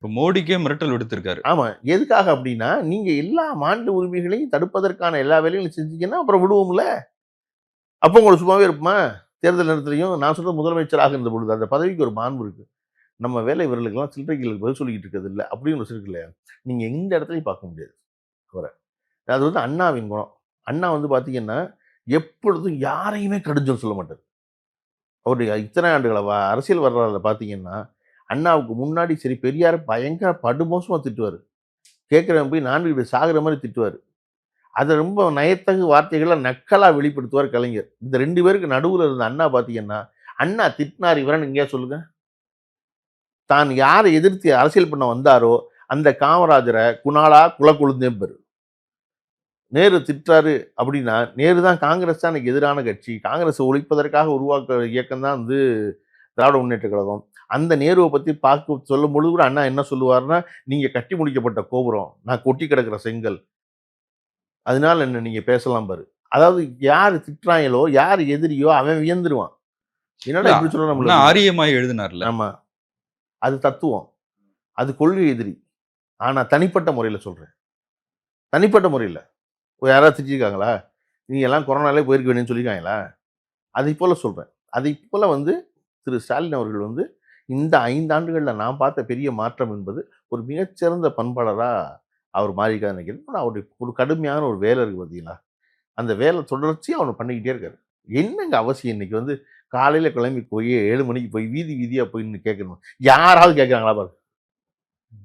இப்ப மோடிக்கே மிரட்டல் விடுத்திருக்காரு. ஆமா. எதுக்காக அப்டின்னா, நீங்க எல்லா மாநில உரிமைகளையும் தடுப்பதற்கான எல்லா வேலைகளையும் செஞ்சீங்கன்னா, அப்புறம் விடுவோம்ல. அப்போ உங்களுக்கு சும்மாவே இருப்போமா? தேர்தல் நேரத்திலயும் நான் சொல்றது முதலமைச்சராக இருந்த பொழுது, அந்த பதவிக்கு ஒரு மாண்பு இருக்கு. நம்ம வேலை இவர்களுக்கெல்லாம் சில்லறைகளுக்கு பதில் சொல்லிக்கிட்டு இருக்கிறது இல்ல. அப்படின்னு ஒரு இருக்கு இல்லையா? நீங்க எந்த இடத்துலயும் பார்க்க முடியாது அவர. அது வந்து அண்ணாவின் குணம். அண்ணா வந்து பார்த்தீங்கன்னா, எப்பொழுதும் யாரையுமே கடிஞ்சொல் சொல்ல மாட்டாரு. அவருடைய இத்தனை ஆண்டுகள அரசியல் வரலாறுல பார்த்தீங்கன்னா, அண்ணாவுக்கு முன்னாடி சரி பெரியார பயங்கர படுமோசமா திட்டுவாரு. கேட்கிறவன் போய் நான்கு சாகுற மாரி திட்டுவாரு. அத ரொம்ப நயத்தகு வார்த்தைகள நக்கலா வெளிப்படுத்துவார் கலைஞர். இந்த 2 பேருக்கு நடுவுல இருந்த அண்ணா பார்த்தீங்கன்னா, அண்ணா திட்டினார் இவரன்னு எங்கேயாவது சொல்லுங்க. தான் யார எதிர்த்து அரசியல் பண்ண வந்தாரோ, அந்த காமராஜர குணாளா குல கொழுந்தேம்பாரு. நேரு திட்டுறாரு அப்படின்னா, நேரு தான் காங்கிரஸ் தான் அன்னைக்கு எதிரான கட்சி. காங்கிரஸ ஒழிப்பதற்காக உருவாக்க இயக்கம் தான் வந்து திராவிட முன்னேற்றக் கழகம். அந்த நேருவ பத்தி சொல்லும்பொழுது கூட அண்ணா என்ன சொல்லுவாருன்னா, "நீங்க கட்டி முடிக்கப்பட்ட கோபுரம். நான் கொட்டி கிடக்கிற செங்கல். அதனால என்ன நீங்க பேசலாம் பாரு." அதாவது யாரு திட்டுறாய்ங்களோ, யார் எதிரியோ அவன் வியந்துருவான். இல்ல என்னடா இப்படி சொல்றான் நம்மள அண்ணா அப்படின்னு. ஆரியமாய் எழுதினார்ல. ஆமா. அது தத்துவம். அது கொள்கை எதிரி. ஆனா தனிப்பட்ட முறையில சொல்றேன். தனிப்பட்ட முறையில. யாராவது திட்டிருக்காங்களா? நீங்க எல்லாம் கொரோனாலே போயிருக்க வேண்டியதுன்னு சொல்லியிருக்காங்களா? அதைப் போல சொல்றேன். அதைப் போல வந்து திரு ஸ்டாலின் அவர்கள் வந்து இந்த 5 ஆண்டுகள்ல நான் பார்த்த பெரிய மாற்றம் என்பது, ஒரு மிகச்சிறந்த பண்பாளரா அவர் மாறியிருக்காருன்னு நினைக்கிறேன். ஆனா அவருடைய ஒரு கடுமையான ஒரு வேலை இருக்கு பார்த்தீங்களா? அந்த வேலை தொடர்ச்சியா அவர் பண்ணிக்கிட்டே இருக்காரு. என்னங்க அவசியம் இன்னைக்கு வந்து காலையில கிளம்பி போய் 7 மணிக்கு போய் வீதி வீதியா போய் நின்னு கேட்கணும். யாராவது கேட்கறாங்களா பாருங்க.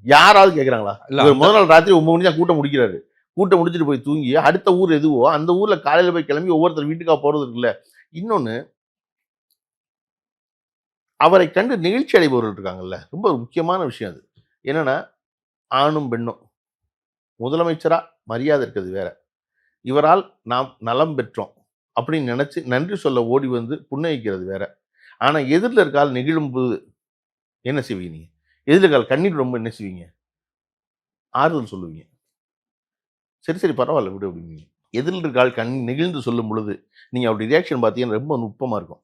யாராவது கேட்கறாங்களா? இல்ல இவர் அந்த முதல் நாள் ராத்திரி 9 மணிக்கு தான் கூட்டம் முடிக்கிறாரு. கூட்டம் முடிச்சுட்டு போய் தூங்கி, அடுத்த ஊர் எதுவோ, அந்த ஊர்ல காலையில போய் கிளம்பி ஒவ்வொருத்தர் வீட்டுக்கா போறது இருக்குல்ல. இன்னொன்னு, அவரைக் கண்டு நெகிழ்ச்சி அடைபவர்கள் இருக்காங்கல்ல. ரொம்ப ஒரு முக்கியமான விஷயம் அது. என்னன்னா, ஆணும், பெண்ணும் முதலமைச்சரா மரியாதை இருக்கிறது வேற. இவரால் நாம் நலம் பெற்றோம் அப்படின்னு நினைச்சு நன்றி சொல்ல ஓடி வந்து புன்னகைக்கிறது வேற. ஆனா எதிர்ல இருக்க ஆள் நெகிழும்போது என்ன செய்வீங்க நீங்க? எதிர்ல இருக்க ஆள் கண்ணீர் ரொம்ப என்ன செய்வீங்க? ஆறுதல் சொல்லுவீங்க. சரி, சரி பரவால்ல விடு அப்படிம்பீங்க. எதிர்ல இருக்க ஆள் நெகிழ்ந்து சொல்லும் பொழுது, நீங்க அவருடைய ரியாக்ஷன் பார்த்தீங்கன்னா ரொம்ப நுட்பமா இருக்கும்.